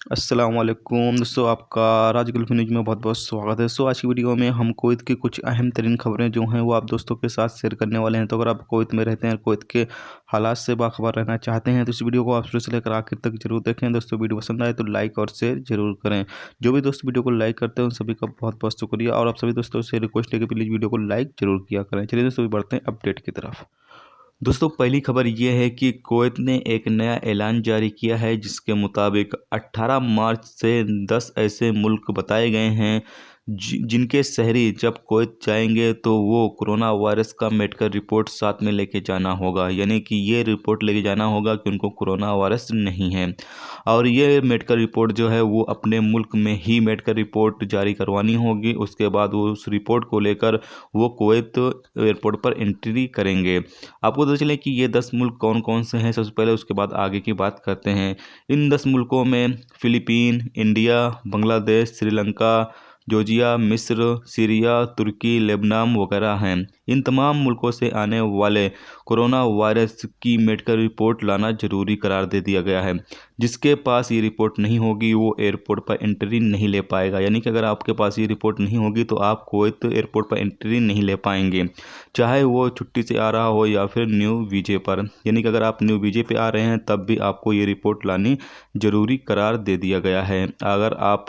अस्सलाम वालेकुम दोस्तों, आपका राज गल्फ न्यूज़ में बहुत बहुत स्वागत है। आज की वीडियो में हम कुवैत की कुछ अहम तरीन खबरें जो हैं वो आप दोस्तों के साथ शेयर करने वाले हैं। तो अगर आप कुवैत में रहते हैं, कुवैत के हालात से बाखबर रहना चाहते हैं तो इस वीडियो को आप शुरू से लेकर आखिर तक जरूर देखें। दोस्तों वीडियो पसंद आए तो लाइक और शेयर जरूर करें। जो भी दोस्त वीडियो को लाइक करते हैं उन सभी का बहुत बहुत शुक्रिया, और आप सभी दोस्तों से रिक्वेस्ट है कि प्लीज़ वीडियो को लाइक जरूर किया करें। चलिए दोस्तों बढ़ते हैं अपडेट की तरफ। दोस्तों पहली खबर ये है कि कुवैत ने एक नया ऐलान जारी किया है, जिसके मुताबिक 18 मार्च से 10 ऐसे मुल्क बताए गए हैं जिनके शहरी जब कुवैत जाएंगे तो वो कोरोना वायरस का मेडिकल रिपोर्ट साथ में लेके जाना होगा। यानी कि ये रिपोर्ट लेके जाना होगा कि उनको कोरोना वायरस नहीं है, और ये मेडिकल रिपोर्ट जो है वो अपने मुल्क में ही मेडिकल रिपोर्ट जारी करवानी होगी। उसके बाद वो उस रिपोर्ट को लेकर वो कुवैत एयरपोर्ट पर एंट्री करेंगे। आपको पता चले कि ये 10 मुल्क कौन कौन से हैं सबसे पहले, उसके बाद आगे की बात करते हैं। इन 10 मुल्कों में फ़िलीपीन, इंडिया, बांग्लादेश, श्रीलंका, जॉर्जिया, मिस्र, सीरिया, तुर्की, लेबनान वगैरह हैं। इन तमाम मुल्कों से आने वाले कोरोना वायरस की मेडिकल रिपोर्ट लाना जरूरी करार दे दिया गया है। जिसके पास ये रिपोर्ट नहीं होगी वो एयरपोर्ट पर एंट्री नहीं ले पाएगा। यानी कि अगर आपके पास ये रिपोर्ट नहीं होगी तो आप कुवैत एयरपोर्ट पर एंट्री नहीं ले पाएंगे, चाहे वो छुट्टी से आ रहा हो या फिर न्यू वीजे पर। यानी कि अगर आप न्यू वीजे पे आ रहे हैं तब भी आपको ये रिपोर्ट लानी जरूरी करार दे दिया गया है। अगर आप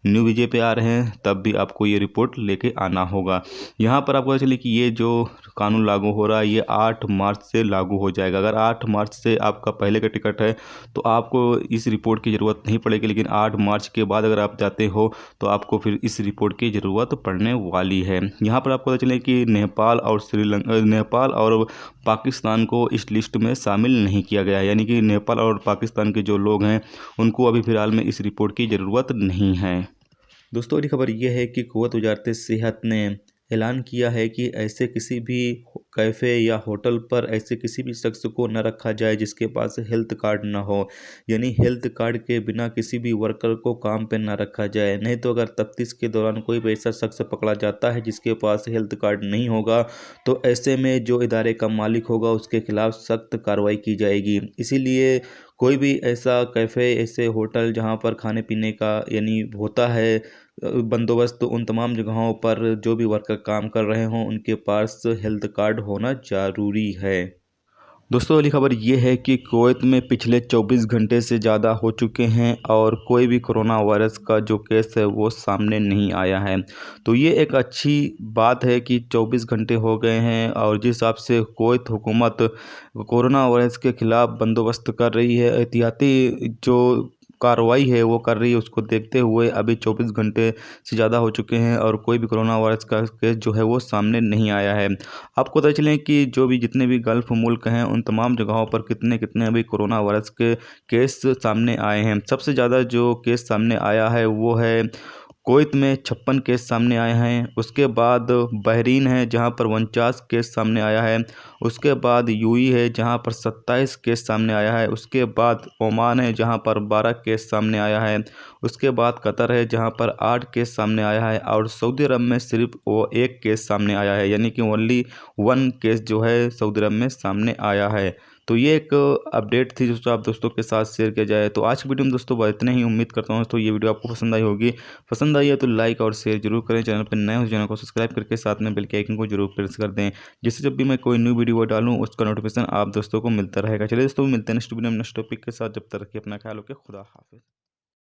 न्यू वीजे पे आ रहे हैं तब भी आपको ये रिपोर्ट लेके आना होगा। यहाँ पर आपको पता चले कि ये जो कानून लागू हो रहा है ये 8 मार्च से लागू हो जाएगा। अगर 8 मार्च से आपका पहले का टिकट है तो आपको इस रिपोर्ट की ज़रूरत नहीं पड़ेगी, लेकिन 8 मार्च के बाद अगर आप जाते हो तो आपको फिर इस रिपोर्ट की ज़रूरत पड़ने वाली है। यहाँ पर आपको पता चले कि नेपाल और पाकिस्तान को इस लिस्ट में शामिल नहीं किया गया है। यानी कि नेपाल और पाकिस्तान के जो लोग हैं उनको अभी फ़िलहाल में इस रिपोर्ट की ज़रूरत नहीं है। दोस्तों अगली खबर यह है कि कुवैत वजारत सेहत ने ऐलान किया है कि ऐसे किसी भी कैफ़े या होटल पर ऐसे किसी भी शख्स को न रखा जाए जिसके पास हेल्थ कार्ड ना हो। यानी हेल्थ कार्ड के बिना किसी भी वर्कर को काम पे ना रखा जाए। नहीं तो अगर तफ्तीश के दौरान कोई भी ऐसा शख्स पकड़ा जाता है जिसके पास हेल्थ कार्ड नहीं होगा तो ऐसे में जो इदारे का मालिक होगा उसके खिलाफ सख्त कार्रवाई की जाएगी। इसीलिए कोई भी ऐसा कैफ़े, ऐसे होटल जहाँ पर खाने पीने का यानी होता है बंदोबस्त, तो उन तमाम जगहों पर जो भी वर्कर काम कर रहे हों उनके पास हेल्थ कार्ड होना ज़रूरी है। दोस्तों अगली खबर ये है कि कुवैत में पिछले 24 घंटे से ज़्यादा हो चुके हैं और कोई भी कोरोना वायरस का जो केस है वो सामने नहीं आया है। तो ये एक अच्छी बात है कि 24 घंटे हो गए हैं, और जिस हिसाब से कुवैत हुकूमत कोरोना वायरस के ख़िलाफ़ बंदोबस्त कर रही है, एहतियाती जो कार्रवाई है वो कर रही है, उसको देखते हुए अभी 24 घंटे से ज़्यादा हो चुके हैं और कोई भी कोरोना वायरस का केस जो है वो सामने नहीं आया है। आपको पता चलें कि जो भी जितने भी गल्फ़ मुल्क हैं उन तमाम जगहों पर कितने कितने अभी कोरोना वायरस के केस सामने आए हैं। सबसे ज़्यादा जो केस सामने आया है वो है कुवैत में 56 केस सामने आए हैं। उसके बाद बहरीन है जहां पर 49 केस सामने आया है। उसके बाद यूएई है जहां पर 27 केस सामने आया है। उसके बाद ओमान है जहां पर 12 केस सामने आया है। उसके बाद कतर है जहां पर 8 केस सामने आया है, और सऊदी अरब में सिर्फ वो 1 केस सामने आया है। यानी कि ओनली 1 केस जो है सऊदी अरब में सामने आया है। तो ये एक अपडेट थी जो आप दोस्तों के साथ शेयर किया जाए। तो आज की वीडियो में दोस्तों बस इतना ही। उम्मीद करता हूँ दोस्तों ये वीडियो आपको पसंद आई होगी। पसंद आई है तो लाइक और शेयर जरूर करें। चैनल पर नए हो चैनल को सब्सक्राइब करके साथ में बेल के आइकन को जरूर प्रेस कर दें, जिससे जब भी मैं कोई न्यू वीडियो डालूँ उसका नोटिफिकेशन आप दोस्तों को मिलता रहेगा। चलिए दोस्तों मिलते हैं नेक्स्ट वीडियो में नेक्स्ट टॉपिक के साथ। जब तक रखिए अपना ख्याल, ओके, खुदा हाफिज़।